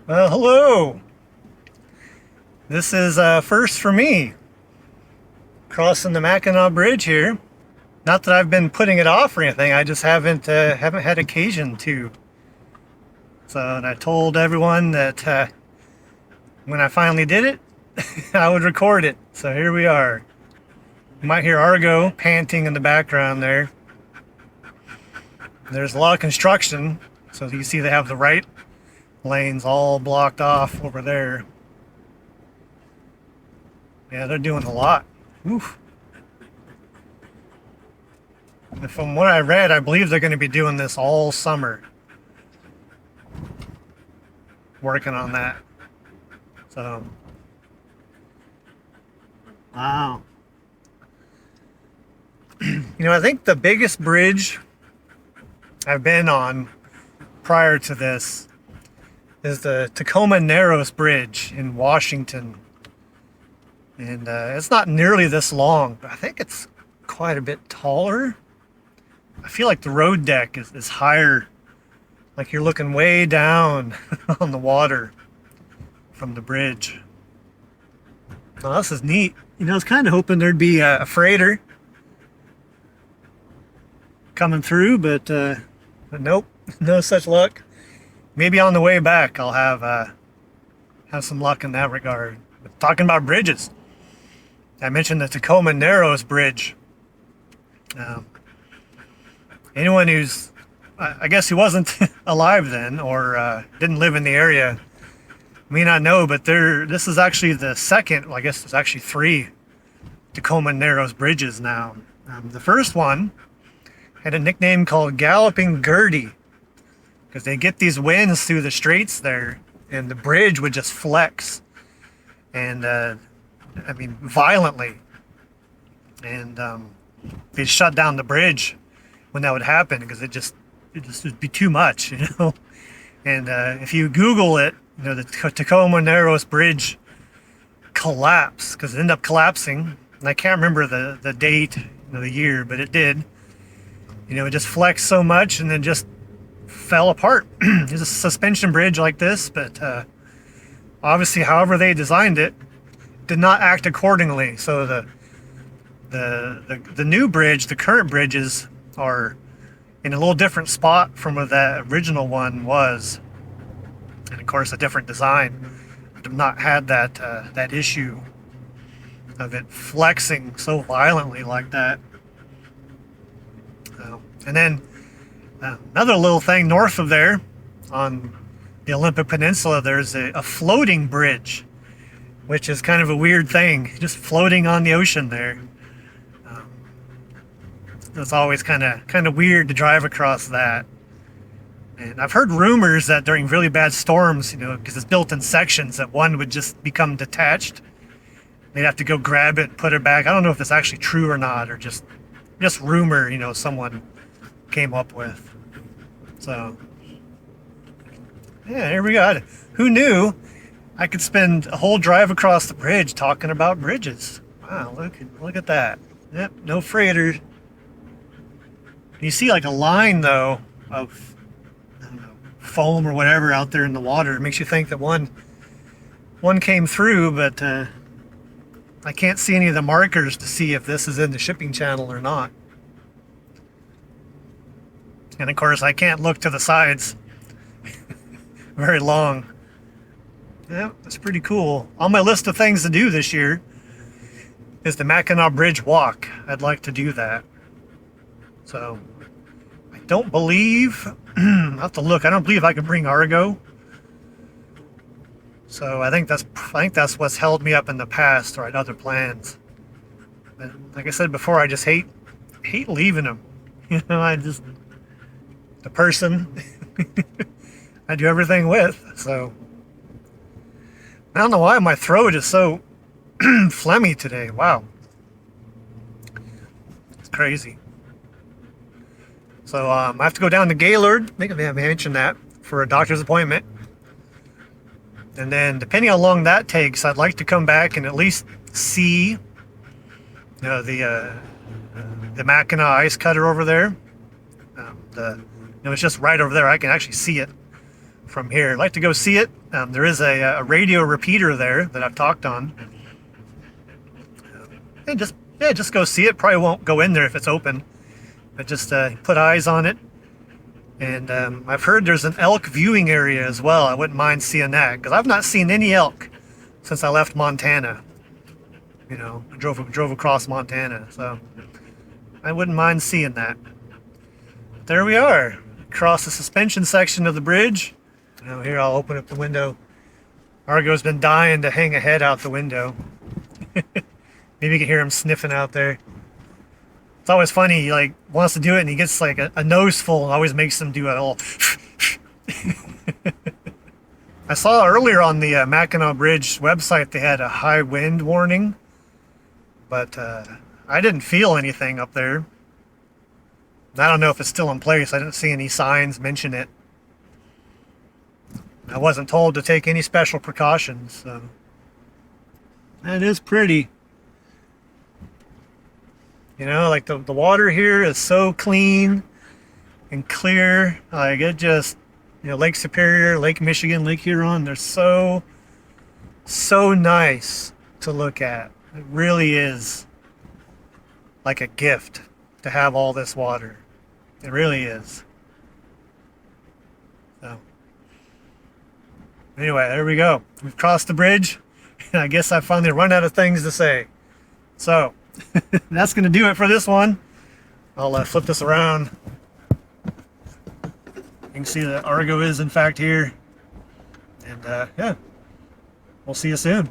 Well, hello. This is first for me, crossing the Mackinac Bridge here. Not that I've been putting it off or anything. I just haven't had occasion to. So, and I told everyone that when I finally did it, I would record it. So here we are. You might hear Argo panting in the background there. There's a lot of construction, so you see they have the right lanes all blocked off over there. Yeah, they're doing a lot. Oof. And from what I read, I believe they're going to be doing this all summer. Working on that. So, wow. I think the biggest bridge I've been on prior to this is the Tacoma Narrows Bridge in Washington. And it's not nearly this long, but I think it's quite a bit taller. I feel like the road deck is higher, like you're looking way down on the water from the bridge. Well, this is neat. I was kind of hoping there'd be a freighter coming through, but nope, no such luck. Maybe on the way back I'll have some luck in that regard. But talking about bridges, I mentioned the Tacoma Narrows Bridge. Anyone who's, I guess, who wasn't alive then or didn't live in the area may not know, but this is actually the second. Well, I guess there's actually three Tacoma Narrows bridges now. The first one had a nickname called Galloping Gertie because they get these winds through the straits there, and the bridge would just flex, and violently, and they'd shut down the bridge when that would happen because it just would be too much, And if you Google it, the Tacoma Narrows Bridge collapsed because it ended up collapsing. And I can't remember the date, the year, but it did. It just flexed so much and then just fell apart. It's a suspension bridge like this, but obviously, however they designed it, did not act accordingly. So the new bridge, the current bridges, are in a little different spot from where that original one was, and of course a different design. I've not had that issue of it flexing so violently like that. And then another little thing north of there on the Olympic Peninsula, there's a floating bridge, which is kind of a weird thing, just floating on the ocean there. It's always kind of weird to drive across that. And I've heard rumors that during really bad storms, because it's built in sections, that one would just become detached. They'd have to go grab it, put it back. I don't know if that's actually true or not, or just rumor, someone came up with. So, yeah, here we got. Who knew I could spend a whole drive across the bridge talking about bridges? Wow, look at that. Yep, no freighters. You see like a line though of, I don't know, foam or whatever out there in the water. It makes you think that one came through, but I can't see any of the markers to see if this is in the shipping channel or not. And of course I can't look to the sides very long. Yeah, that's pretty cool. On my list of things to do this year is the Mackinac Bridge Walk. I'd like to do that. So, I don't believe, I'll have to look, I don't believe I can bring Argo. So I think that's what's held me up in the past, or I had other plans. But like I said before, I just hate leaving them. The person I do everything with. So, I don't know why my throat is so phlegmy today. Wow. It's crazy. So I have to go down to Gaylord, I think I mentioned that, for a doctor's appointment. And then depending on how long that takes, I'd like to come back and at least see the Mackinac ice cutter over there. It's just right over there. I can actually see it from here. I'd like to go see it. There is a radio repeater there that I've talked on. And just go see it. Probably won't go in there if it's open, but just put eyes on it. And I've heard there's an elk viewing area as well. I wouldn't mind seeing that because I've not seen any elk since I left Montana. You know, I drove across Montana, so I wouldn't mind seeing that. But there we are, across the suspension section of the bridge. Now here, I'll open up the window. Argo's been dying to hang a head out the window. Maybe you can hear him sniffing out there. It's always funny, he like wants to do it and he gets like a nose full and always makes them do it all. I saw earlier on the Mackinac Bridge website they had a high wind warning, but I didn't feel anything up there. I don't know if it's still in place. I didn't see any signs mention it. I wasn't told to take any special precautions, so that is pretty. You know, like the water here is so clean and clear. Like it just, you know, Lake Superior, Lake Michigan, Lake Huron, they're so nice to look at. It really is like a gift to have all this water. It really is. So anyway, there we go. We've crossed the bridge, and I guess I finally run out of things to say. So that's going to do it for this one. I'll flip this around. You can see that Argo is in fact here. And yeah, we'll see you soon.